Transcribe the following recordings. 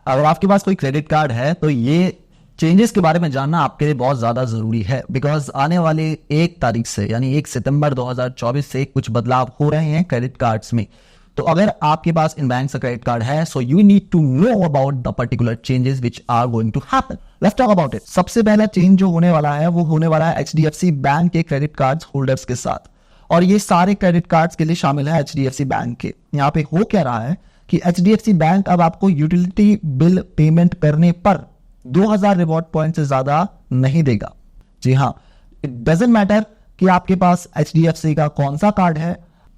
अगर आपके पास कोई क्रेडिट कार्ड है तो ये चेंजेस के बारे में जानना आपके लिए बहुत ज्यादा जरूरी है, बिकॉज आने वाले 1 तारीख से यानी 1 सितंबर 2024 से कुछ बदलाव हो रहे हैं क्रेडिट कार्ड्स में। तो अगर आपके पास इन बैंक से क्रेडिट कार्ड है, so you need to know about the particular changes which are going to happen. Let's talk about it. सबसे पहला चेंज जो होने वाला है वो होने वाला है एचडीएफसी बैंक के क्रेडिट कार्ड्स होल्डर्स के साथ, और ये सारे क्रेडिट कार्ड्स के लिए शामिल है एचडीएफसी बैंक के। यहाँ पे हो क्या रहा है कि एचडीएफसी बैंक अब आपको यूटिलिटी बिल पेमेंट करने पर 2000 रिवॉर्ड पॉइंट से ज्यादा नहीं देगा। जी हाँ, इट डजंट मैटर कि आपके पास एचडीएफसी का कौन सा कार्ड है,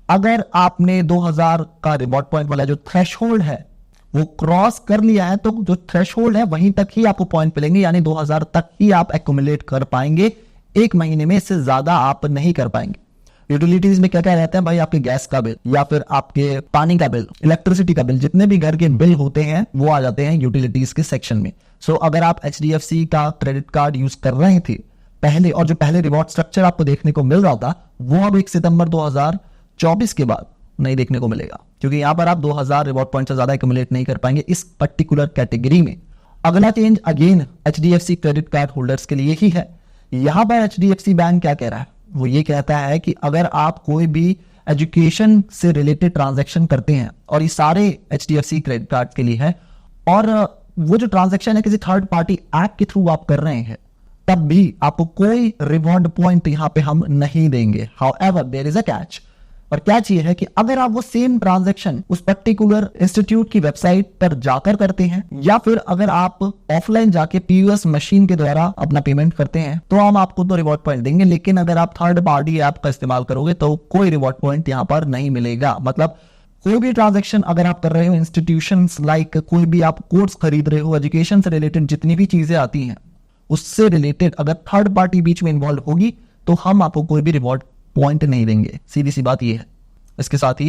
अगर आपने 2000 का रिवॉर्ड पॉइंट वाला जो थ्रेशहोल्ड है वो क्रॉस कर लिया है तो जो थ्रेशहोल्ड है वहीं तक ही आपको पॉइंट मिलेंगे, यानी 2000 तक ही आप एक्यूमुलेट कर पाएंगे। 1 महीने में इससे ज्यादा आप नहीं कर पाएंगे। यूटिलिटीज में क्या क्या रहता है भाई, आपके गैस का बिल या फिर आपके पानी का बिल, इलेक्ट्रिसिटी का बिल, जितने भी घर के बिल होते हैं वो आ जाते हैं यूटिलिटीज के सेक्शन में। सो अगर आप एचडीएफसी का क्रेडिट कार्ड यूज कर रहे थे पहले, और जो पहले रिवॉर्ड स्ट्रक्चर आपको देखने को मिल रहा था वो अब 1 सितंबर 2024 के बाद नहीं देखने को मिलेगा, क्योंकि यहां पर आप 2000 रिवॉर्ड पॉइंट से ज्यादा एक्यूमुलेट नहीं कर पाएंगे इस पर्टिकुलर कैटेगरी में। अगला change again HDFC credit card holders के लिए ही है। यहां पर एचडीएफसी बैंक क्या कह रहा है, वो ये कहता है कि अगर आप कोई भी एजुकेशन से रिलेटेड ट्रांजैक्शन करते हैं, और ये सारे एचडीएफसी क्रेडिट कार्ड के लिए है, और वो जो ट्रांजैक्शन है किसी थर्ड पार्टी ऐप के थ्रू आप कर रहे हैं, तब भी आपको कोई रिवॉर्ड पॉइंट यहां पे हम नहीं देंगे। However there is a catch, और कैच ये है कि अगर आप वो सेम ट्रांजैक्शन उस पर्टिकुलर इंस्टीट्यूट की वेबसाइट पर जाकर करते हैं, या फिर अगर आप ऑफलाइन जाके पीओएस मशीन के द्वारा अपना पेमेंट करते हैं, तो हम आपको तो रिवॉर्ड पॉइंट देंगे, लेकिन अगर आप थर्ड पार्टी ऐप का इस्तेमाल करोगे तो कोई रिवॉर्ड पॉइंट यहां पर नहीं मिलेगा। मतलब कोई भी ट्रांजैक्शन अगर आप कर रहे हो, इंस्टीट्यूशंस लाइक कोई भी आप कोर्स खरीद रहे हो, एजुकेशन से रिलेटेड जितनी भी चीजें आती हैं उससे रिलेटेड अगर थर्ड पार्टी बीच में इन्वॉल्व होगी तो हम आपको कोई भी रिवॉर्ड पॉइंट नहीं देंगे। सीधी सी बात ये है। इसके साथ ही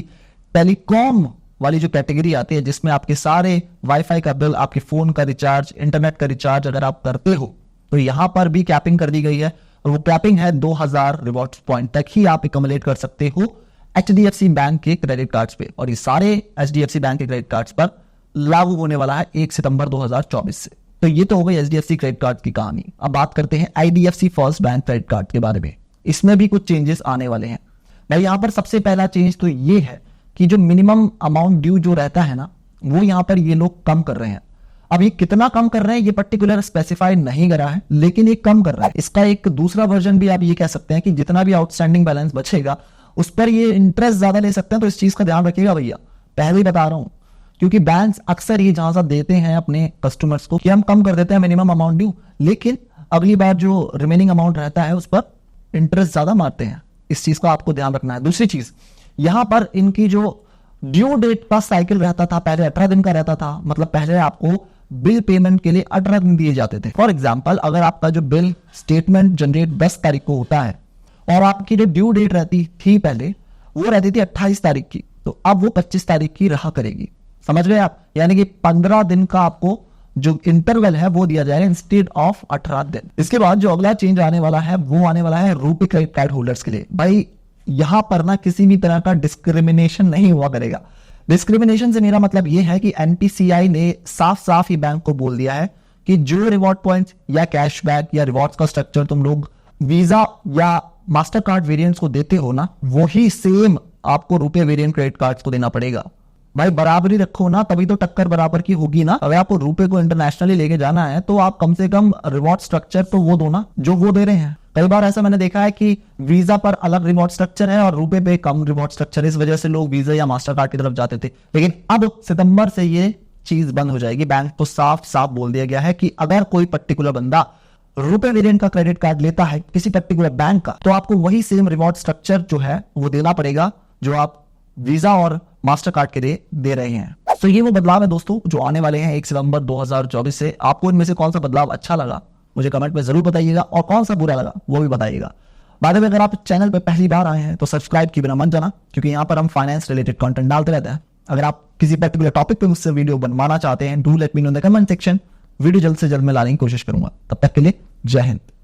टेलीकॉम वाली जो कैटेगरी आती है, जिसमें आपके सारे वाईफाई का बिल, आपके फोन का रिचार्ज, इंटरनेट का रिचार्ज अगर आप करते हो, तो यहां पर भी कैपिंग कर दी गई है, और वो कैपिंग है 2000 रिवॉर्ड पॉइंट तक ही आप एक्यूमुलेट कर सकते हो एचडीएफसी बैंक के क्रेडिट कार्ड्स पे, और ये सारे एचडीएफसी बैंक के क्रेडिट कार्ड्स पर लागू होने वाला है 1 सितंबर 2024 से। तो ये तो हो गई एचडीएफसी क्रेडिट कार्ड की कहानी। अब बात करते हैं IDFC first bank credit card के बारे में। इसमें भी कुछ चेंजेस आने वाले हैं। भाई यहां पर सबसे पहला चेंज तो ये है कि जो मिनिमम अमाउंट ड्यू जो रहता है ना, वो यहां पर ये लोग कम कर रहे हैं। अब ये कितना कम कर रहे हैं ये पर्टिकुलर स्पेसिफाई नहीं करा है, लेकिन ये कम कर रहा है। इसका एक दूसरा वर्जन भी आप ये कह सकते हैं कि जितना भी आउटस्टैंडिंग बैलेंस बचेगा उस पर ये इंटरेस्ट ज्यादा ले सकते हैं। तो इस चीज का ध्यान रखिएगा भैया, पहले ही बता रहा हूं, क्योंकि बैंक्स अक्सर ये जहां देते हैं अपने कस्टमर्स को कि हम कम कर देते हैं मिनिमम अमाउंट ड्यू, लेकिन अगली बार जो रिमेनिंग अमाउंट रहता है उस पर इंटरेस्ट ज्यादा मारते हैं। इस चीज का आपको ध्यान रखना है। दूसरी चीज, यहां पर इनकी जो ड्यू डेट का साइकिल रहता था पहले 18 दिन का रहता था, मतलब पहले आपको बिल पेमेंट के लिए 18 दिन दिए जाते थे। फॉर एग्जाम्पल, अगर आपका जो बिल स्टेटमेंट जनरेट 10 तारीख को होता है और आपकी जो ड्यू डेट रहती थी पहले वो रहती थी 28 तारीख की, तो अब वो 25 तारीख की रहा करेगी। समझ गए आप? यानी कि 15 दिन का आपको जो इंटरवल है वो दिया जाएगा इंस्टेड ऑफ 18 दिन। इसके बाद जो अगला चेंज आने वाला है वो आने वाला है रुपे क्रेडिट कार्ड होल्डर्स के लिए। भाई यहां पर ना किसी भी तरह का डिस्क्रिमिनेशन नहीं हुआ करेगा। डिस्क्रिमिनेशन से मेरा मतलब यह है कि एनपीसीआई ने साफ साफ ही बैंक को बोल दिया है कि जो रिवॉर्ड पॉइंट्स या कैशबैक या रिवॉर्ड्स का स्ट्रक्चर तुम लोग वीजा या मास्टर कार्ड वेरिएंट्स को देते हो ना, वही सेम आपको रुपे वेरिएंट क्रेडिट कार्ड्स को देना पड़ेगा। भाई बराबरी रखो ना, तभी तो टक्कर बराबर की होगी ना। अगर आपको रुपए को इंटरनेशनली लेके जाना है तो आप कम से कम रिवॉर्ड स्ट्रक्चर तो वो दो ना जो वो दे रहे हैं। कई बार ऐसा मैंने देखा है कि वीजा पर अलग रिवॉर्ड स्ट्रक्चर है और रुपए पे कम रिवॉर्ड स्ट्रक्चर है, इस वजह से लोग वीजा या मास्टर कार्ड की तरफ जाते थे। लेकिन अब सितंबर से ये चीज बंद हो जाएगी। बैंक को साफ साफ बोल दिया गया है कि अगर कोई पर्टिकुलर बंदा रुपए वेरिएंट का क्रेडिट कार्ड लेता है किसी पर्टिकुलर बैंक का, तो आपको वही सेम रिवॉर्ड स्ट्रक्चर जो है वो देना पड़ेगा जो आप वीजा और मास्टर कार्ड के लिए दे रहे हैं। तो ये वो बदलाव है दोस्तों जो आने वाले हैं 1 सितंबर 2024 से। आपको इनमें से कौन सा बदलाव अच्छा लगा मुझे कमेंट में जरूर बताइएगा, और कौन सा बुरा लगा वो भी बताइएगा। बाद में अगर आप चैनल पर पहली बार आए हैं तो सब्सक्राइब किए बिना मत जाना, क्योंकि यहाँ पर हम फाइनेंस रिलेटेड कंटेंट डालते रहते हैं। अगर आप किसी पर्टिकुलर टॉपिक पे मुझसे वीडियो बनवाना चाहते हैं, do let me know in the comment section. Video जल्द से जल्द मैं लाने की कोशिश करूंगा। तब तक के लिए जय हिंद।